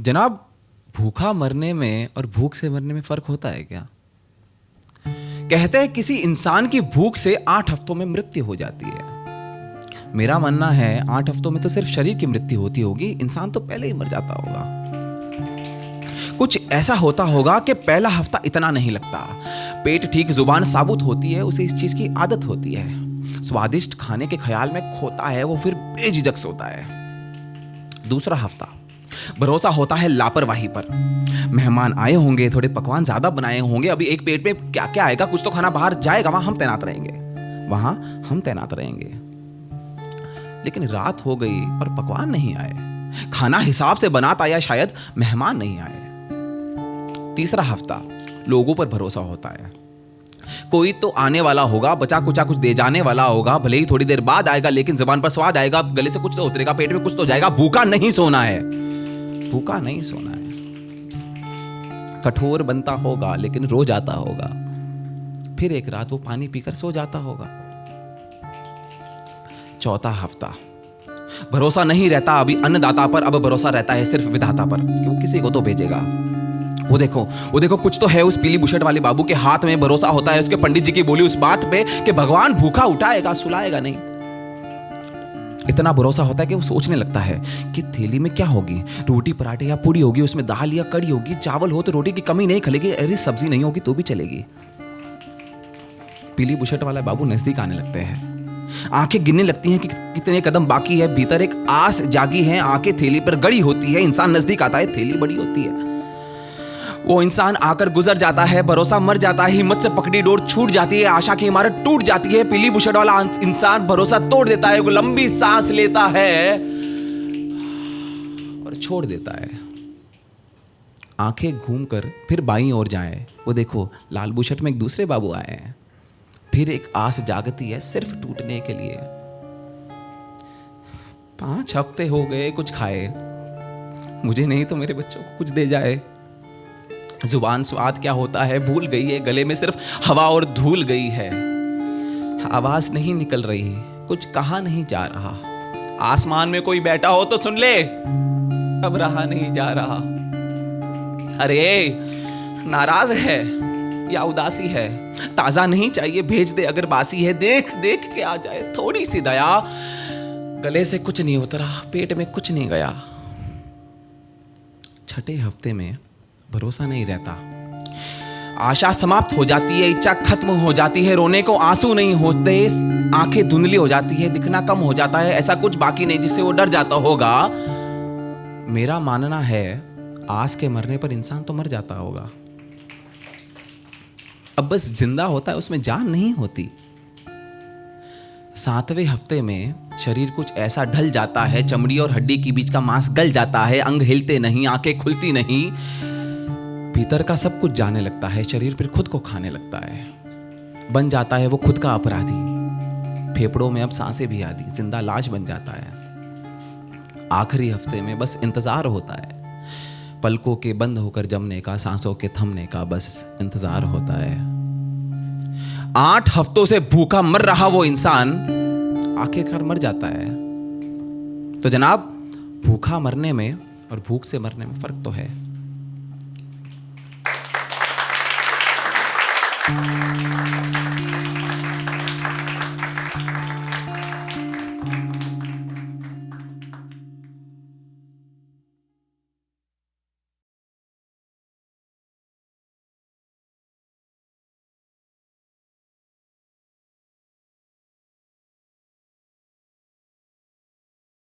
जनाब, भूखा मरने में और भूख से मरने में फर्क होता है क्या? कहते हैं किसी इंसान की भूख से 8 हफ्तों में मृत्यु हो जाती है। मेरा मानना है 8 हफ्तों में तो सिर्फ शरीर की मृत्यु होती होगी, इंसान तो पहले ही मर जाता होगा। कुछ ऐसा होता होगा कि पहला हफ्ता इतना नहीं लगता, पेट ठीक, जुबान साबुत होती है, उसे इस चीज की आदत होती है, स्वादिष्ट खाने के ख्याल में खोता है, वो फिर बेझिझक सोता है। दूसरा हफ्ता भरोसा होता है लापरवाही पर। मेहमान आए होंगे, थोड़े पकवान ज्यादा बनाए होंगे, अभी एक पेट में क्या क्या आएगा, कुछ तो खाना बाहर जाएगा, वहां हम तैनात रहेंगे। लेकिन रात हो गई और पकवान नहीं आए, खाना हिसाब से बनाता या शायद मेहमान नहीं आए। तीसरा हफ्ता लोगों पर भरोसा होता है, कोई तो आने वाला होगा, बचा कुचा कुछ दे जाने वाला होगा, भले ही थोड़ी देर बाद आएगा, लेकिन जुबान पर स्वाद आएगा, गले से कुछ तो उतरेगा, पेट में कुछ तो जाएगा। भूखा नहीं सोना है। कठोर बनता होगा लेकिन रो जाता होगा, फिर एक रात वो पानी पीकर सो जाता होगा। चौथा हफ्ता भरोसा नहीं रहता अभी अन्नदाता पर, अब भरोसा रहता है सिर्फ विधाता पर कि वो किसी को तो भेजेगा। वो देखो कुछ तो है उस पीली बुशर्ट वाले बाबू के हाथ में, भरोसा होता है उसके पंडित जी की बोली उस बात पे कि भगवान भूखा उठाएगा, सुलाएगा नहीं। इतना भरोसा होता है कि वो सोचने लगता है कि थैली में क्या होगी, रोटी पराठे या पूड़ी होगी, उसमें दाल या कड़ी होगी, चावल हो तो रोटी की कमी नहीं खलेगी, अरे सब्जी नहीं होगी तो भी चलेगी। पीली बुशर्ट वाला बाबू नजदीक आने लगते हैं, आंखें गिनने लगती हैं कि कितने कदम बाकी है, भीतर एक आस जागी है, आंखें थैली पर गड़ी होती है, इंसान नजदीक आता है, थैली बड़ी होती है। वो इंसान आकर गुजर जाता है, भरोसा मर जाता है, हिम्मत से पकड़ी डोर छूट जाती है, आशा की इमारत टूट जाती है। पीली बुशर्ट वाला इंसान भरोसा तोड़ देता है, वो लंबी सांस लेता है और छोड़ देता है। आंखें घूमकर फिर बाईं ओर जाए, वो देखो लाल बुशर्ट में एक दूसरे बाबू आए हैं। फिर एक आस जागती है सिर्फ टूटने के लिए। 5 हफ्ते हो गए कुछ खाए, मुझे नहीं तो मेरे बच्चों को कुछ दे जाए। जुबान स्वाद क्या होता है भूल गई है, गले में सिर्फ हवा और धूल गई है, आवाज नहीं निकल रही, कुछ कहा नहीं जा रहा। आसमान में कोई बैठा हो तो सुन ले, अब रहा नहीं जा रहा। अरे नाराज है या उदासी है, ताजा नहीं चाहिए भेज दे, अगर बासी है देख देख के आ जाए, थोड़ी सी दया। गले से कुछ नहीं उतरा, पेट में कुछ नहीं गया। छठे हफ्ते में भरोसा नहीं रहता, आशा समाप्त हो जाती है, इच्छा खत्म हो जाती है, रोने को आंसू नहीं होते, आंखें धुंधली हो जाती है, दिखना कम हो जाता है, ऐसा कुछ बाकी नहीं जिससे वो डर जाता होगा। मेरा मानना है आस के मरने पर इंसान तो मर जाता होगा, अब बस जिंदा होता है, उसमें जान नहीं होती। 7वें हफ्ते में शरीर कुछ ऐसा ढल जाता है, चमड़ी और हड्डी के बीच का मांस गल जाता है, अंग हिलते नहीं, आंखें खुलती नहीं, भीतर का सब कुछ जाने लगता है, शरीर फिर खुद को खाने लगता है, बन जाता है वो खुद का अपराधी। फेफड़ों में अब सांसें भी आधी, जिंदा लाश बन जाता है। आखिरी हफ्ते में बस इंतजार होता है, पलकों के बंद होकर जमने का, सांसों के थमने का बस इंतजार होता है। 8 हफ्तों से भूखा मर रहा वो इंसान आखिरकार मर जाता है। तो जनाब, भूखा मरने में और भूख से मरने में फर्क तो है।